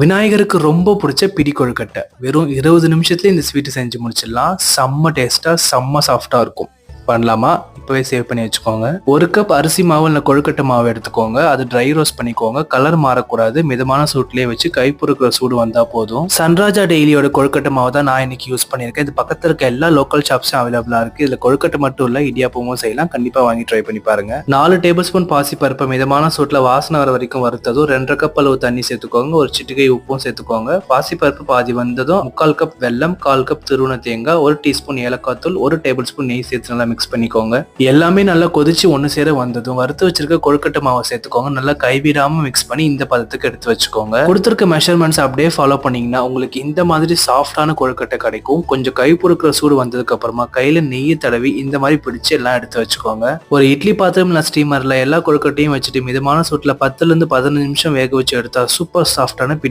விநாயகருக்கு ரொம்ப பிடிச்ச பிடி கொழுக்கட்டை. வெறும் 20 நிமிஷத்துல இந்த ஸ்வீட் செஞ்சு முடிச்சிடலாம். செம்ம டேஸ்டா, செம்ம சாஃப்டா இருக்கும். பண்ணலாமா? இப்பவே சேவ் பண்ணி வச்சுக்கோங்க. 1 கப் அரிசி மாவு இல்ல கொழுக்கட்டை மாவு எடுத்துக்கோங்க. அது ட்ரை ரோஸ்ட் பண்ணிக்கோங்க. கலர் மாறக்கூடாது. மிதமான சூட்லயே வச்சு கை பொறுக்கிற சூடு வந்தா போதும். சன்ராஜா டெய்லியோட கொழுக்கட்டை மாவு தான் நான் இன்னைக்கு யூஸ் பண்ணியிருக்கேன். இது பக்கத்துல இருக்க எல்லா லோக்கல் ஷாப்ஸும் அவைலபிளா இருக்கு. இதுல கொழுக்கட்டை மட்டும் இல்ல, இடியாப்பமும் செய்யலாம். கண்டிப்பா வாங்கி ட்ரை பண்ணி பாருங்க. 4 டேபிள் ஸ்பூன் பாசி பருப்பை மிதமான சூட்ல வாசனை வர வரைக்கும் வறுத்ததும் 2 கப் அளவு தண்ணி சேர்த்துக்கோங்க. ஒரு சிட்டிகை உப்பும் சேர்த்துக்கோங்க. பாசி பருப்பு பாதி வந்ததும் 3/4 கப் வெல்லம், 1/4 கப் துருவன தேங்காய், 1 டீஸ்பூன் ஏலக்காய் தூள், 1 டேபிள் ஸ்பூன் நெய் சேர்த்து நல்லா மிக்ஸ் பண்ணிக்கோங்க. எல்லாமே நல்லா கொதிச்சு ஒன்னு சேர வந்ததும் வறுத்து வச்சிருக்க கொழுக்கட்டை மாவை சேர்த்துக்கோங்க. நல்லா கைவிடாம மிக்ஸ் பண்ணி இந்த பதத்துக்கு எடுத்து வச்சுக்கோங்க. கொடுத்திருக்க மெஷர்மெண்ட்ஸ் அப்படியே ஃபாலோ பண்ணீங்கன்னா உங்களுக்கு இந்த மாதிரி சாஃப்டான கொழுக்கட்டை கிடைக்கும். கொஞ்சம் கை பொறுக்கிற சூடு வந்ததுக்கு அப்புறமா கையில நெய்யை தடவி இந்த மாதிரி பிடிச்சு எல்லாம் எடுத்து வச்சுக்கோங்க. ஒரு இட்லி பாத்திரம் இல்ல ஸ்டீமர்ல எல்லா கொழுக்கட்டையும் வச்சுட்டு மிதமான சூட்ல 10 to 15 நிமிஷம் வேக வச்சு எடுத்தா சூப்பர் சாஃப்டான